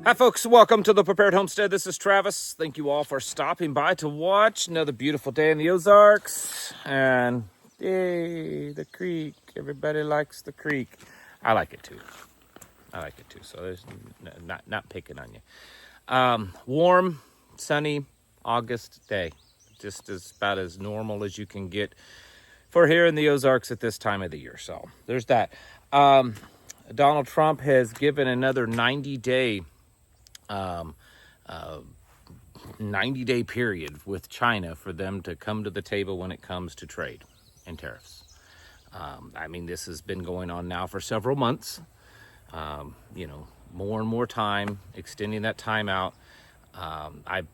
Hi, folks. Welcome to the Prepared Homestead. This is Travis. Thank you all for stopping by to watch another beautiful day in the Ozarks. And yay, the creek. Everybody likes the creek. I like it too. So there's not picking on you. Warm, sunny August day. Just about as normal as you can get for here in the Ozarks at this time of the year. So there's that. Donald Trump has given another 90-day 90-day period with China for them to come to the table when it comes to trade and tariffs. This has been going on now for several months. More and more time, extending that time out. I've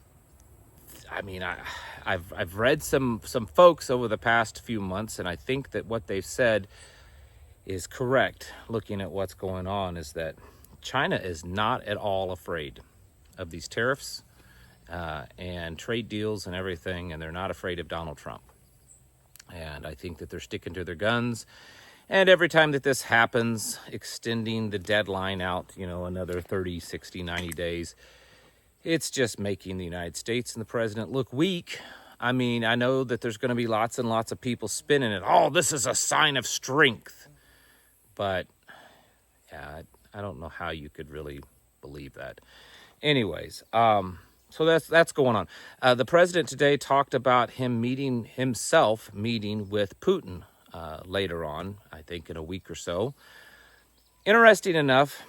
read some folks over the past few months, and I think that what they've said is correct. Looking at what's going on, is that China is not at all afraid of these tariffs and trade deals and everything, and they're not afraid of Donald Trump. And I think that they're sticking to their guns. And every time that this happens, extending the deadline out, another 30, 60, 90 days, it's just making the United States and the president look weak. I know that there's going to be lots and lots of people spinning it. Oh, this is a sign of strength. But yeah, I don't know how you could really believe that. Anyways, so that's going on. The president today talked about him meeting with Putin later on, I think in a week or so. Interesting enough,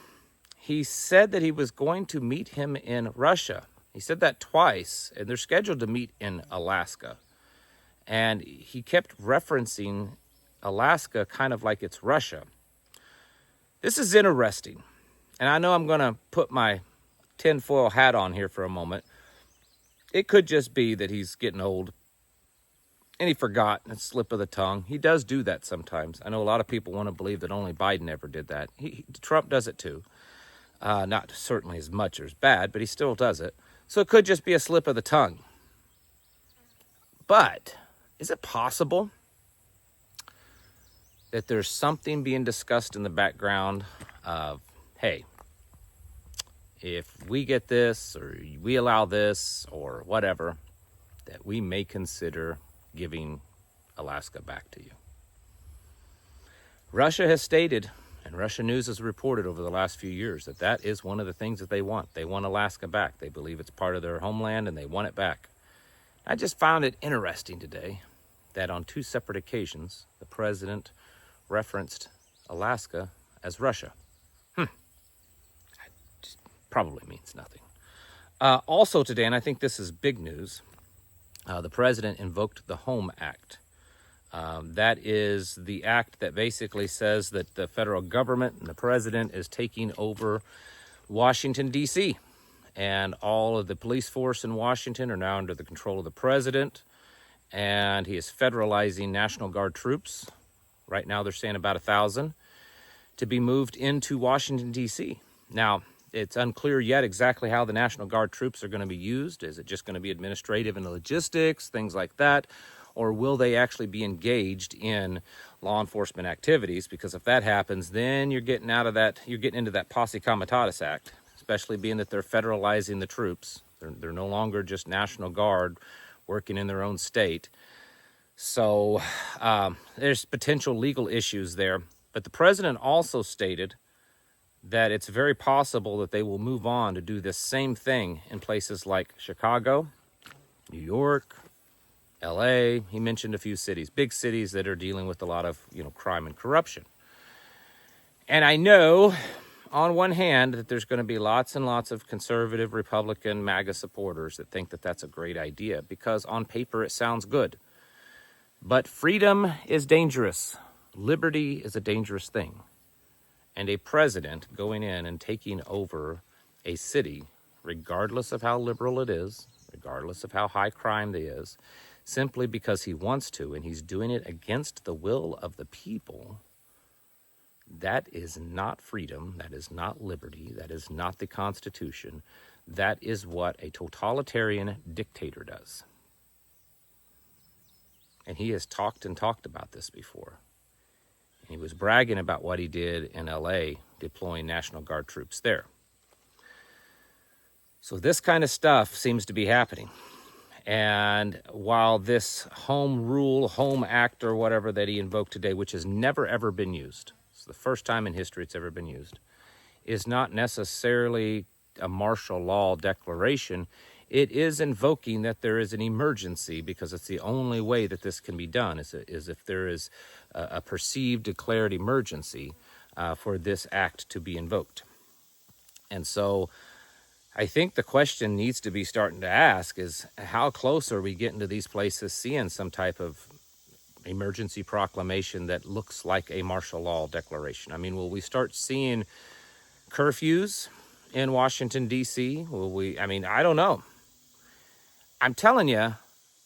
he said that he was going to meet him in Russia. He said that twice, and they're scheduled to meet in Alaska. And he kept referencing Alaska kind of like it's Russia. This is interesting. And I know I'm going to put my tinfoil hat on here for a moment. It could just be that he's getting old and he forgot, a slip of the tongue. He does do that sometimes. I know a lot of people want to believe that only Biden ever did that. Trump does it too. Not certainly as much or as bad, but he still does it. So it could just be a slip of the tongue. But is it possible that there's something being discussed in the background of, hey, if we get this or we allow this or whatever, that we may consider giving Alaska back to you? Russia has stated, and Russia News has reported over the last few years, that is one of the things that they want. They want Alaska back. They believe it's part of their homeland and they want it back. I just found it interesting today that on two separate occasions, the president referenced Alaska as Russia. Just probably means nothing. Also today, and I think this is big news, the president invoked the HOME Act. That is the act that basically says that the federal government and the president is taking over Washington, D.C. And all of the police force in Washington are now under the control of the president. And he is federalizing National Guard troops. Right now they're saying about 1,000 to be moved into Washington, D.C. Now, it's unclear yet exactly how the National Guard troops are going to be used. Is it just going to be administrative and logistics, things like that? Or will they actually be engaged in law enforcement activities? Because if that happens, then you're getting into that Posse Comitatus Act, especially being that they're federalizing the troops. They're no longer just National Guard working in their own state. So there's potential legal issues there. But the president also stated that it's very possible that they will move on to do this same thing in places like Chicago, New York, LA. He mentioned a few cities, big cities that are dealing with a lot of, crime and corruption. And I know on one hand that there's going to be lots and lots of conservative Republican MAGA supporters that think that that's a great idea because on paper it sounds good. But freedom is dangerous. Liberty is a dangerous thing. And a president going in and taking over a city, regardless of how liberal it is, regardless of how high crime there is, simply because he wants to, and he's doing it against the will of the people, that is not freedom, that is not liberty, that is not the Constitution. That is what a totalitarian dictator does. And he has talked about this before. He was bragging about what he did in LA, deploying National Guard troops there. So this kind of stuff seems to be happening. And while this home act or whatever that he invoked today, which has never ever been used, it's the first time in history it's ever been used, is not necessarily a martial law declaration. It is invoking that there is an emergency, because it's the only way that this can be done is if there is a perceived declared emergency for this act to be invoked. And so I think the question needs to be starting to ask is, how close are we getting to these places seeing some type of emergency proclamation that looks like a martial law declaration? I mean, will we start seeing curfews in Washington, D.C.? I don't know. I'm telling you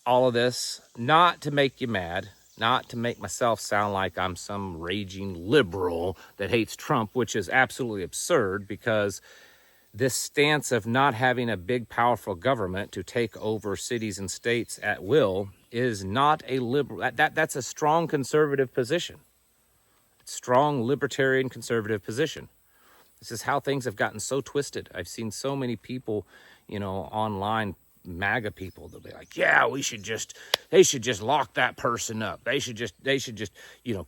all of this not to make you mad, not to make myself sound like I'm some raging liberal that hates Trump, which is absolutely absurd, because this stance of not having a big, powerful government to take over cities and states at will is not a liberal. That's a strong conservative position. Strong libertarian conservative position. This is how things have gotten so twisted. I've seen so many people, online, MAGA people, they'll be like, yeah, they should just lock that person up. They should just,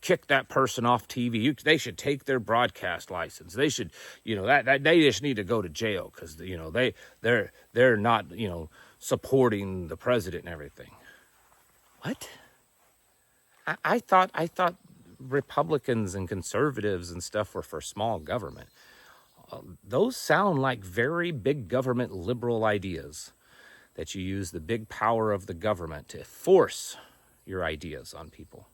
kick that person off TV. They should take their broadcast license. They should, they just need to go to jail because, they're not, supporting the president and everything. What? I thought Republicans and conservatives and stuff were for small government. Those sound like very big government liberal ideas, that you use the big power of the government to force your ideas on people.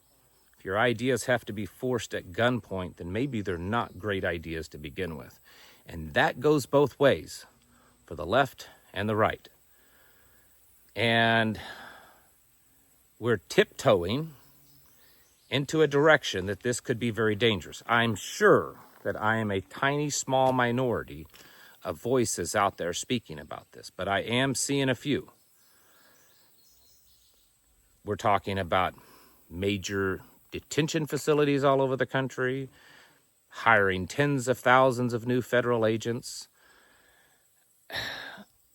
If your ideas have to be forced at gunpoint, then maybe they're not great ideas to begin with. And that goes both ways, for the left and the right. And we're tiptoeing into a direction that this could be very dangerous. I'm sure that I am a tiny, small minority of voices out there speaking about this, but I am seeing a few. We're talking about major detention facilities all over the country, hiring tens of thousands of new federal agents,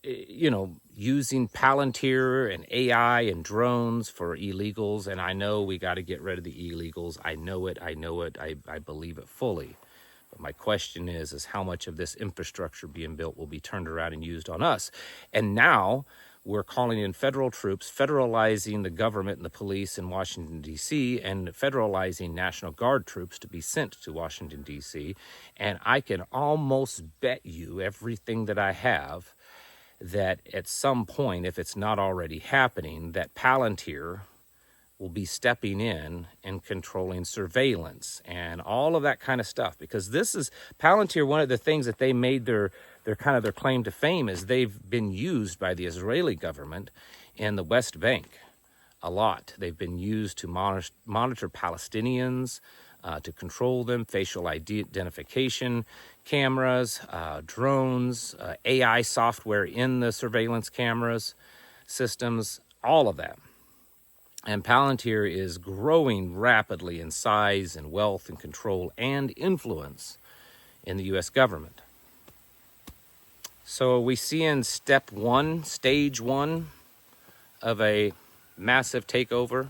using Palantir and AI and drones for illegals. And I know we got to get rid of the illegals. I know it. I believe it fully. But my question is how much of this infrastructure being built will be turned around and used on us? And now we're calling in federal troops, federalizing the government and the police in Washington, D.C., and federalizing National Guard troops to be sent to Washington, D.C. And I can almost bet you everything that I have that at some point, if it's not already happening, that Palantir will be stepping in and controlling surveillance and all of that kind of stuff. Because this is Palantir, one of the things that they made their claim to fame is they've been used by the Israeli government in the West Bank a lot. They've been used to monitor Palestinians, to control them, facial identification cameras, drones, AI software in the surveillance cameras, systems, all of that. And Palantir is growing rapidly in size and wealth and control and influence in the U.S. government. So we see in stage one of a massive takeover.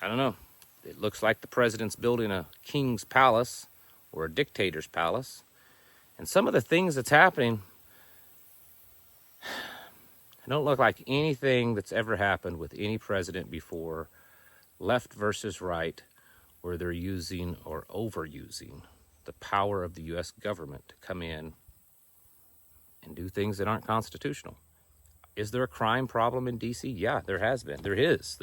I don't know. It looks like the president's building a king's palace or a dictator's palace. And some of the things that's happening don't look like anything that's ever happened with any president before, left versus right, where they're using or overusing the power of the U.S. government to come in and do things that aren't constitutional. Is there a crime problem in D.C.? Yeah, there has been. There is.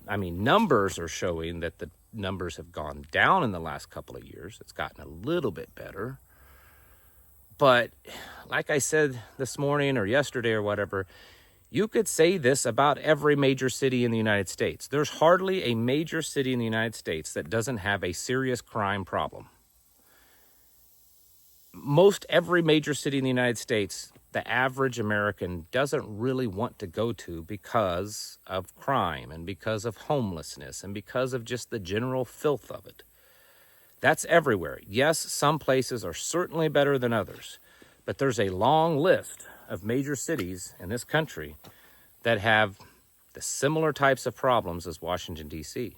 Numbers are showing that the numbers have gone down in the last couple of years. It's gotten a little bit better. But like I said this morning or yesterday or whatever, you could say this about every major city in the United States. There's hardly a major city in the United States that doesn't have a serious crime problem. Most every major city in the United States, the average American doesn't really want to go to because of crime and because of homelessness and because of just the general filth of it. That's everywhere. Yes, some places are certainly better than others, But there's a long list of major cities in this country that have the similar types of problems as Washington, D.C.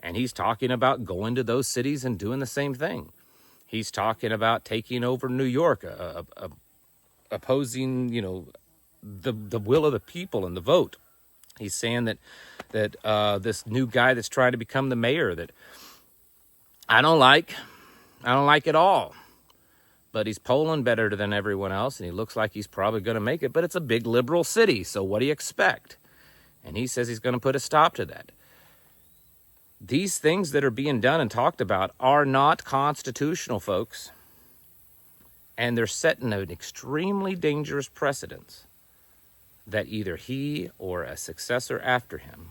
And he's talking about going to those cities and doing the same thing. He's talking about taking over New York, opposing, the will of the people and the vote. He's saying that this new guy that's trying to become the mayor that I don't like at all. But he's polling better than everyone else, and he looks like he's probably going to make it. But it's a big liberal city, so what do you expect? And he says he's going to put a stop to that. These things that are being done and talked about are not constitutional, folks. And they're setting an extremely dangerous precedent that either he or a successor after him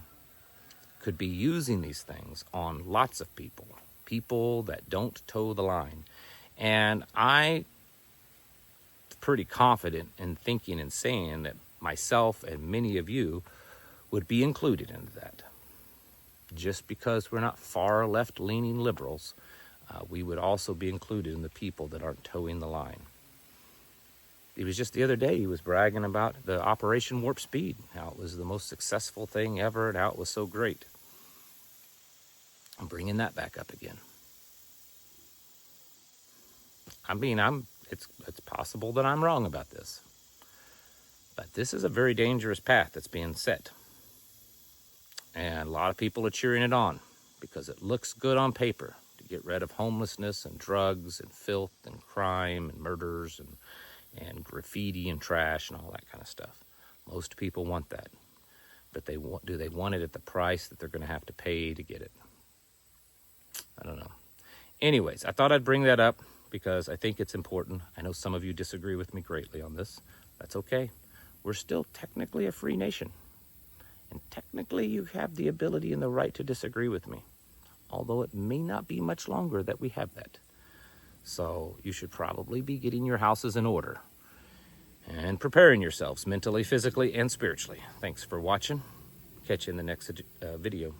could be using these things on lots of people that don't toe the line. And I'm pretty confident in thinking and saying that myself and many of you would be included into that. Just because we're not far left-leaning liberals, we would also be included in the people that aren't towing the line. It was just the other day he was bragging about the Operation Warp Speed, how it was the most successful thing ever and how it was so great. I'm bringing that back up again. It's possible that I'm wrong about this. But this is a very dangerous path that's being set. And a lot of people are cheering it on because it looks good on paper to get rid of homelessness and drugs and filth and crime and murders and graffiti and trash and all that kind of stuff. Most people want that. But do they want it at the price that they're going to have to pay to get it? I don't know. Anyways, I thought I'd bring that up because I think it's important. I know some of you disagree with me greatly on this. That's okay. We're still technically a free nation. And technically you have the ability and the right to disagree with me. Although it may not be much longer that we have that. So you should probably be getting your houses in order. And preparing yourselves mentally, physically, and spiritually. Thanks for watching. Catch you in the next video.